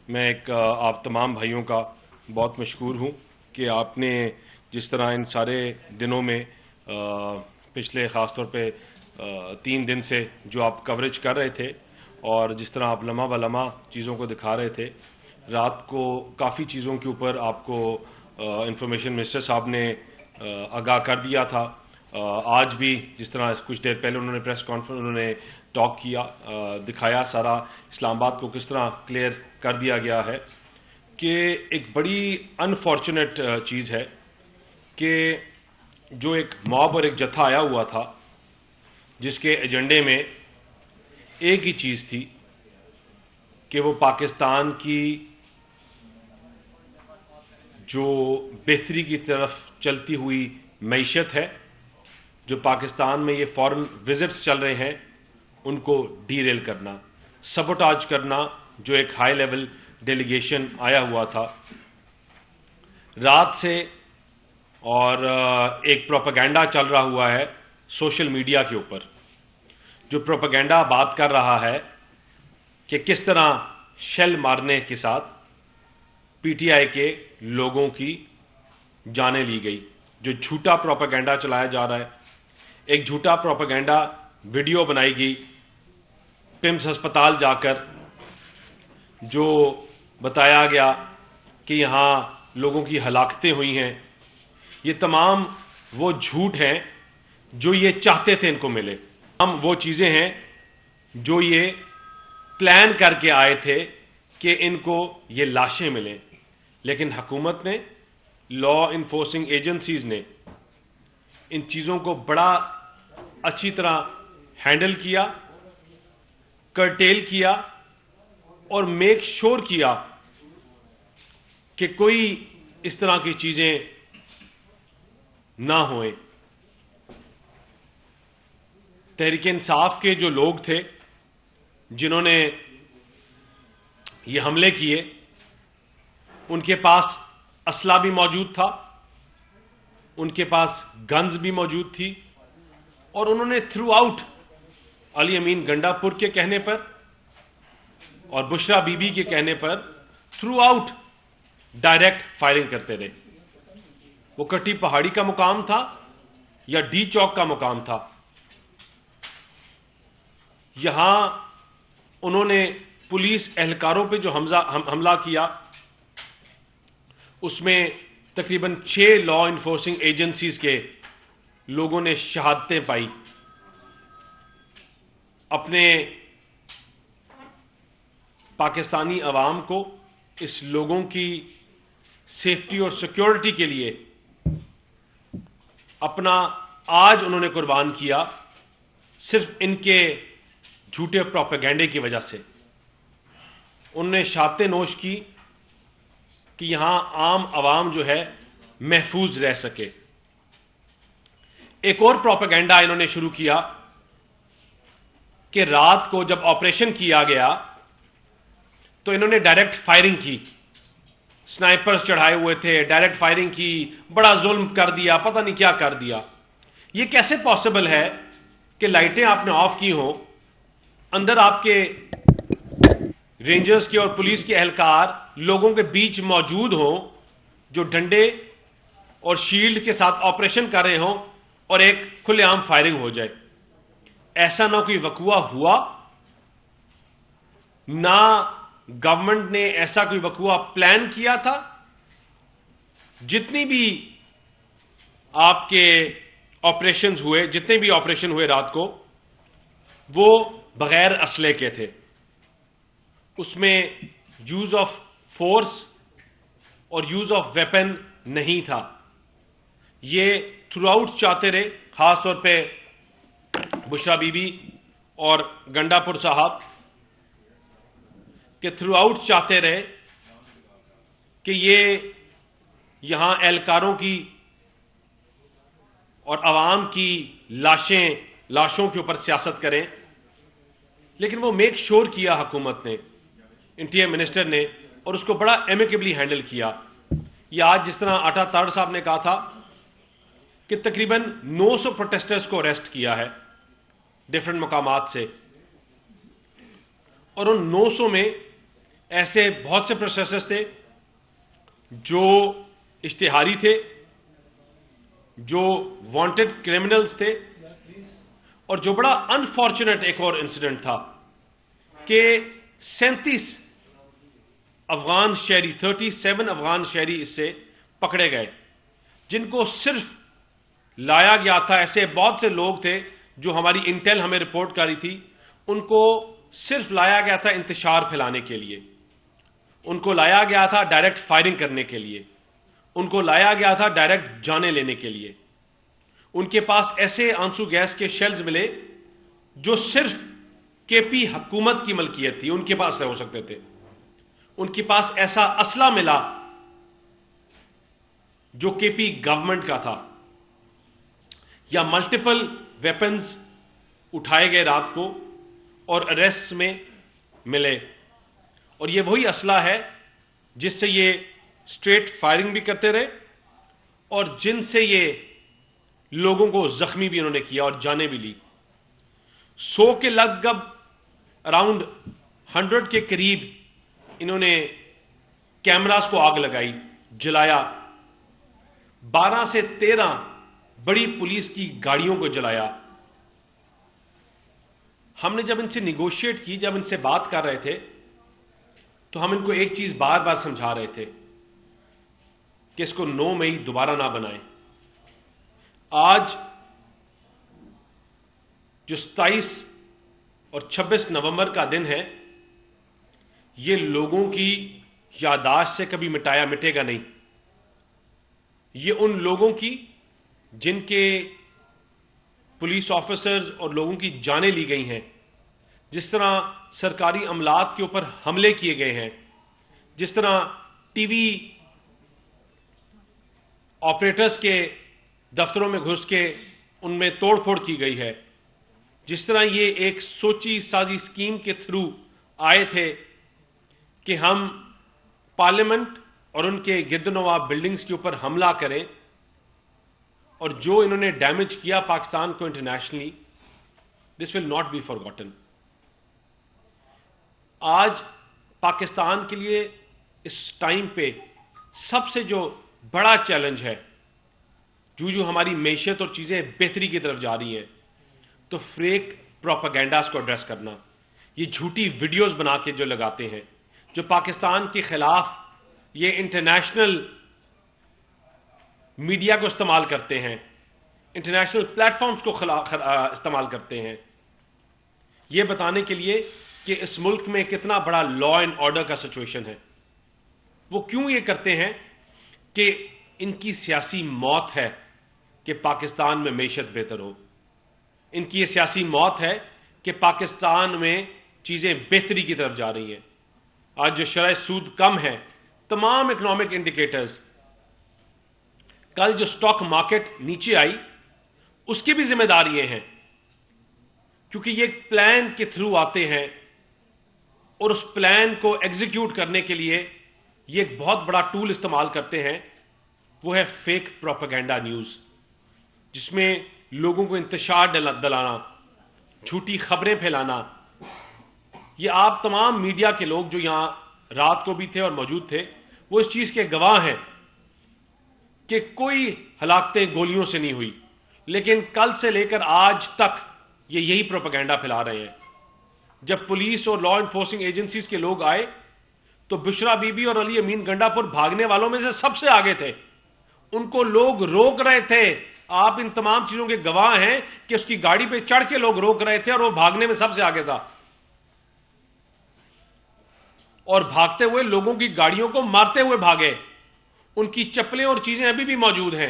میں آپ تمام بھائیوں کا بہت مشکور ہوں کہ آپ نے جس طرح ان سارے دنوں میں پچھلے خاص طور پہ 3 دن سے جو آپ کوریج کر رہے تھے اور جس طرح آپ لمحہ بہ لمحہ چیزوں کو دکھا رہے تھے، رات کو کافی چیزوں کے اوپر آپ کو انفارمیشن منسٹر صاحب نے آگاہ کر دیا تھا۔ آج بھی جس طرح کچھ دیر پہلے انہوں نے پریس کانفرنس انہوں نے ٹاک کیا، دکھایا سارا اسلام آباد کو کس طرح کلیئر کر دیا گیا ہے کہ ایک بڑی انفارچونیٹ چیز ہے کہ جو ایک موب اور ایک جتھا آیا ہوا تھا جس کے ایجنڈے میں ایک ہی چیز تھی کہ وہ پاکستان کی جو بہتری کی طرف چلتی ہوئی معیشت ہے، جو پاکستان میں یہ فارن وزٹس چل رہے ہیں، ان کو ڈی ریل کرنا، سبوٹاج کرنا۔ جو ایک ہائی لیول ڈیلیگیشن آیا ہوا تھا رات سے، اور ایک پروپیگنڈا چل رہا ہوا ہے سوشل میڈیا کے اوپر، جو پروپیگنڈا بات کر رہا ہے کہ کس طرح شیل مارنے کے ساتھ پی ٹی آئی کے لوگوں کی جانیں لی گئی، جو جھوٹا پروپیگنڈا چلایا جا رہا ہے۔ ایک جھوٹا پروپیگنڈا ویڈیو بنائی گئی پمس ہسپتال جا کر، جو بتایا گیا کہ یہاں لوگوں کی ہلاکتیں ہوئی ہیں۔ یہ تمام وہ جھوٹ ہیں جو یہ چاہتے تھے ان کو ملے، ہم وہ چیزیں ہیں جو یہ پلان کر کے آئے تھے کہ ان کو یہ لاشیں ملیں، لیکن حکومت نے، لا انفورسنگ ایجنسیز نے ان چیزوں کو بڑا اچھی طرح ہینڈل کیا، کرٹیل کیا اور میک شور کیا کہ کوئی اس طرح کی چیزیں نہ ہوئیں۔ تحریک انصاف کے جو لوگ تھے جنہوں نے یہ حملے کیے، ان کے پاس اسلحہ بھی موجود تھا، ان کے پاس گنز بھی موجود تھی، اور انہوں نے تھرو آؤٹ علی امین گنڈا پور کے کہنے پر اور بشرا بی بی کے کہنے پر تھرو آؤٹ ڈائریکٹ فائرنگ کرتے رہے۔ وہ کٹی پہاڑی کا مقام تھا یا ڈی چوک کا مقام تھا، یہاں انہوں نے پولیس اہلکاروں پہ جو حملہ کیا، اس میں تقریباً 6 لا انفورسنگ ایجنسیز کے لوگوں نے شہادتیں پائی۔ اپنے پاکستانی عوام کو، اس لوگوں کی سیفٹی اور سیکیورٹی کے لیے اپنا آج انہوں نے قربان کیا، صرف ان کے جھوٹے پروپیگنڈے کی وجہ سے۔ انہوں نے شہادتیں نوش کی کہ یہاں عام عوام جو ہے محفوظ رہ سکے۔ ایک اور پروپیگنڈا انہوں نے شروع کیا کہ رات کو جب آپریشن کیا گیا تو انہوں نے ڈائریکٹ فائرنگ کی، سنائپرز چڑھائے ہوئے تھے، ڈائریکٹ فائرنگ کی، بڑا ظلم کر دیا، پتہ نہیں کیا کر دیا۔ یہ کیسے پاسبل ہے کہ لائٹیں آپ نے آف کی ہوں، اندر آپ کے رینجرز کے اور پولیس کے اہلکار لوگوں کے بیچ موجود ہوں جو ڈنڈے اور شیلڈ کے ساتھ آپریشن کر رہے ہوں، اور ایک کھلے عام فائرنگ ہو جائے؟ ایسا نہ کوئی وقوع ہوا، نہ گورنمنٹ نے ایسا کوئی وقوع پلان کیا تھا۔ جتنی بھی آپ کے آپریشنز ہوئے، جتنے بھی آپریشن ہوئے رات کو، وہ بغیر اسلحے کے تھے، اس میں یوز آف فورس اور یوز آف ویپن نہیں تھا۔ یہ تھرو آؤٹ چاہتے رہے، خاص طور پہ بشرا بی بی اور گنڈا پور صاحب، کہ تھرو آؤٹ چاہتے رہے کہ یہ یہاں اہلکاروں کی اور عوام کی لاشوں کے اوپر سیاست کریں، لیکن وہ میک شور کیا حکومت نے، انٹیریئر منسٹر نے، اور اس کو بڑا ایمیکیبلی ہینڈل کیا۔ یہ آج جس طرح آٹا تاڑ صاحب نے کہا تھا کہ تقریباً 900 پروٹیسٹرز کو اریسٹ کیا ہے ڈیفرنٹ مقامات سے، اور ان 900 میں ایسے بہت سے پروسیسز تھے جو اشتہاری تھے، جو وانٹڈ کرمنلز تھے، اور جو بڑا انفارچونیٹ ایک اور انسیڈنٹ تھا کہ 37 افغان شہری 37 افغان شہری اس سے پکڑے گئے، جن کو صرف لایا گیا تھا. ایسے بہت سے لوگ تھے جو ہماری انٹیل ہمیں رپورٹ کر رہی تھی، ان کو صرف لایا گیا تھا انتشار پھیلانے کے لیے، ان کو لایا گیا تھا ڈائریکٹ فائرنگ کرنے کے لیے، ان کو لایا گیا تھا ڈائریکٹ جانیں لینے کے لیے. ان کے پاس ایسے آنسو گیس کے شیلز ملے جو صرف کے پی حکومت کی ملکیت تھی، ان کے پاس ہو سکتے تھے. ان کے پاس ایسا اسلحہ ملا جو کے پی گورنمنٹ کا تھا، یا ملٹیپل ویپنز اٹھائے گئے رات کو اور اریسٹ میں ملے. اور یہ وہی اسلحہ ہے جس سے یہ اسٹریٹ فائرنگ بھی کرتے رہے اور جن سے یہ لوگوں کو زخمی بھی انہوں نے کیا اور جانیں بھی لی. 100 کے لگ بھگ اراؤنڈ 100 کے قریب انہوں نے کیمراز کو آگ لگائی، جلایا. 12 سے 13 بڑی پولیس کی گاڑیوں کو جلایا. ہم نے جب ان سے نیگوشیٹ کی، جب ان سے بات کر رہے تھے، تو ہم ان کو ایک چیز بار بار سمجھا رہے تھے کہ اس کو 9 مئی دوبارہ نہ بنائیں. آج جو 27 اور 26 نومبر کا دن ہے، یہ لوگوں کی یادداشت سے کبھی مٹے گا نہیں. یہ ان لوگوں کی جن کے پولیس آفیسرز اور لوگوں کی جانیں لی گئی ہیں، جس طرح سرکاری عملات کے اوپر حملے کیے گئے ہیں، جس طرح ٹی وی آپریٹرز کے دفتروں میں گھس کے ان میں توڑ پھوڑ کی گئی ہے، جس طرح یہ ایک سوچی سازی اسکیم کے تھرو آئے تھے کہ ہم پارلیمنٹ اور ان کے گردنواں بلڈنگز کے اوپر حملہ کریں، اور جو انہوں نے ڈیمیج کیا پاکستان کو internationally, this will not be forgotten. آج پاکستان کے لیے اس ٹائم پہ سب سے جو بڑا چیلنج ہے، جو ہماری معیشت اور چیزیں بہتری کی طرف جا رہی ہیں، تو فیک پروپیگنڈاز کو ایڈریس کرنا. یہ جھوٹی ویڈیوز بنا کے جو لگاتے ہیں، جو پاکستان کے خلاف یہ انٹرنیشنل میڈیا کو استعمال کرتے ہیں، انٹرنیشنل پلیٹ فارمز کو استعمال کرتے ہیں، یہ بتانے کے لیے کہ اس ملک میں کتنا بڑا لا اینڈ آرڈر کا سچویشن ہے. وہ کیوں یہ کرتے ہیں؟ کہ ان کی سیاسی موت ہے کہ پاکستان میں معیشت بہتر ہو. ان کی یہ سیاسی موت ہے کہ پاکستان میں چیزیں بہتری کی طرف جا رہی ہیں. آج جو شرح سود کم ہے، تمام اکنامک انڈیکیٹرز، کل جو سٹاک مارکیٹ نیچے آئی، اس کی بھی ذمہ داری یہ ہیں، کیونکہ یہ ایک پلان کے تھرو آتے ہیں، اور اس پلان کو ایگزیکیوٹ کرنے کے لیے یہ ایک بہت بڑا ٹول استعمال کرتے ہیں. وہ ہے فیک پروپیگنڈا نیوز، جس میں لوگوں کو انتشار دلانا، جھوٹی خبریں پھیلانا. یہ آپ تمام میڈیا کے لوگ جو یہاں رات کو بھی تھے اور موجود تھے، وہ اس چیز کے گواہ ہیں کہ کوئی ہلاکتیں گولیوں سے نہیں ہوئی، لیکن کل سے لے کر آج تک یہ یہی پروپیگنڈا پھیلا رہے ہیں. جب پولیس اور لا انفورسنگ ایجنسیز کے لوگ آئے تو بشرا بی بی اور علی امین گنڈا پور بھاگنے والوں میں سے سب سے آگے تھے. ان کو لوگ روک رہے تھے. آپ ان تمام چیزوں کے گواہ ہیں کہ اس کی گاڑی پہ چڑھ کے لوگ روک رہے تھے اور وہ بھاگنے میں سب سے آگے تھا، اور بھاگتے ہوئے لوگوں کی گاڑیوں کو مارتے ہوئے بھاگے. ان کی چپلیں اور چیزیں ابھی بھی موجود ہیں.